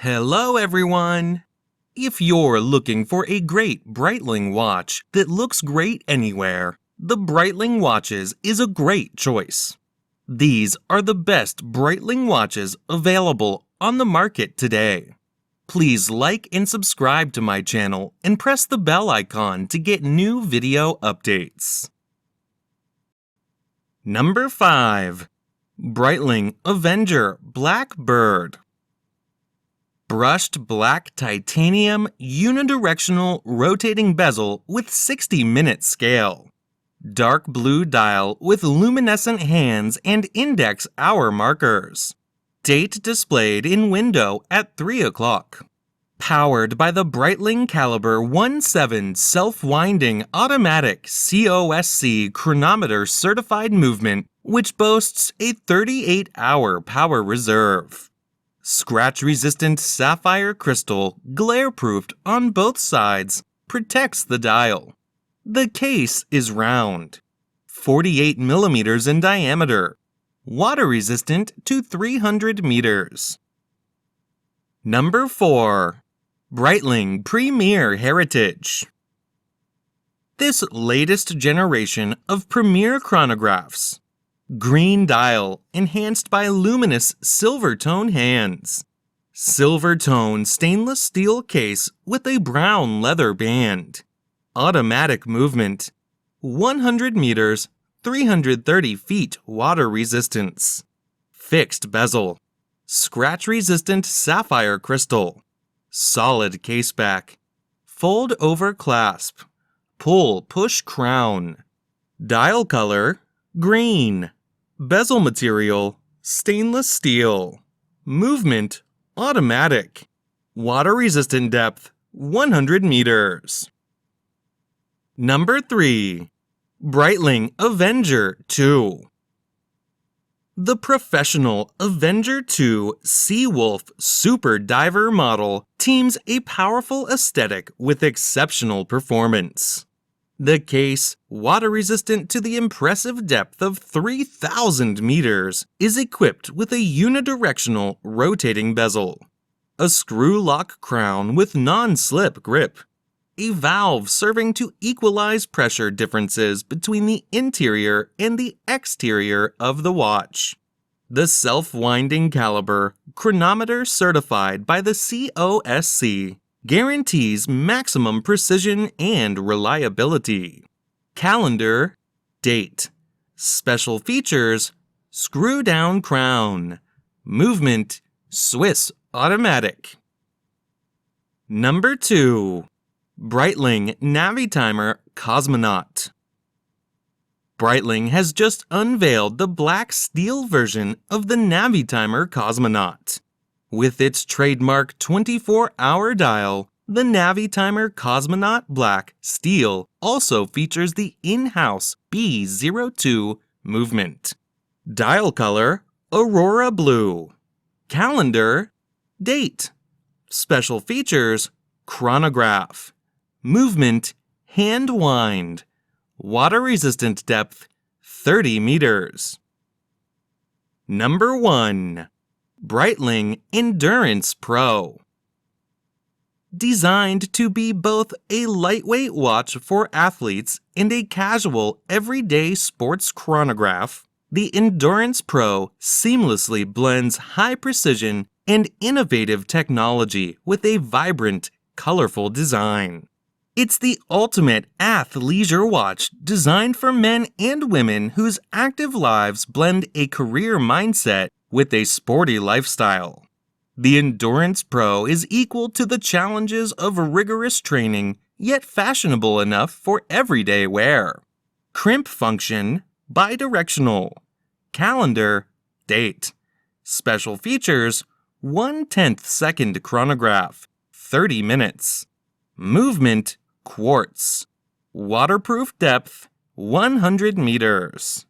Hello everyone! If you're looking for a great Breitling watch that looks great anywhere, the Breitling watches is a great choice. These are the best Breitling watches available on the market today. Please like and subscribe to my channel and press the bell icon to get new video updates. Number 5. Breitling Avenger BlackBird. Brushed black titanium unidirectional rotating bezel with 60-minute scale. Dark blue dial with luminescent hands and index hour markers. Date displayed in window at 3 o'clock. Powered by the Breitling Caliber 17 self-winding automatic COSC chronometer certified movement, which boasts a 38-hour power reserve. Scratch-resistant sapphire crystal, glare-proofed on both sides, protects the dial. The case is round, 48 millimeters in diameter, water-resistant to 300 meters. Number 4. Breitling Premier Heritage. This latest generation of Premier chronographs. Green dial enhanced by luminous silver tone hands. Silver tone stainless steel case with a brown leather band. Automatic movement. 100 meters, 330 feet water resistance. Fixed bezel. Scratch-resistant sapphire crystal. Solid caseback. Fold-over clasp. Pull-push crown. Dial color, green. Bezel material, stainless steel. Movement, automatic. Water-resistant depth, 100 meters. Number 3. Breitling Avenger 2. The professional Avenger 2 Seawolf Super Diver model teams a powerful aesthetic with exceptional performance. The case, water-resistant to the impressive depth of 3,000 meters, is equipped with a unidirectional rotating bezel, a screw-lock crown with non-slip grip, a valve serving to equalize pressure differences between the interior and the exterior of the watch. The self-winding caliber, chronometer certified by the COSC, guarantees maximum precision and reliability. Calendar, date. Special features, screw-down crown. Movement, Swiss automatic. Number 2. Breitling Navitimer Cosmonaut. Breitling has just unveiled the black steel version of the Navitimer Cosmonaut. With its trademark 24-hour dial, the Navitimer Cosmonaut Black Steel also features the in-house B02 movement. Dial color, Aurora Blue. Calendar, date. Special features, chronograph. Movement, hand wind. Water-resistant depth, 30 meters. Number 1. Breitling Endurance Pro. Designed to be both a lightweight watch for athletes and a casual, everyday sports chronograph, the Endurance Pro seamlessly blends high precision and innovative technology with a vibrant, colorful design. It's the ultimate athleisure watch designed for men and women whose active lives blend a career mindset with a sporty lifestyle. The Endurance Pro is equal to the challenges of rigorous training, yet fashionable enough for everyday wear. Crimp function, bidirectional. Calendar, date. Special features, 1/10 second chronograph, 30 minutes. Movement, quartz. Waterproof depth, 100 meters.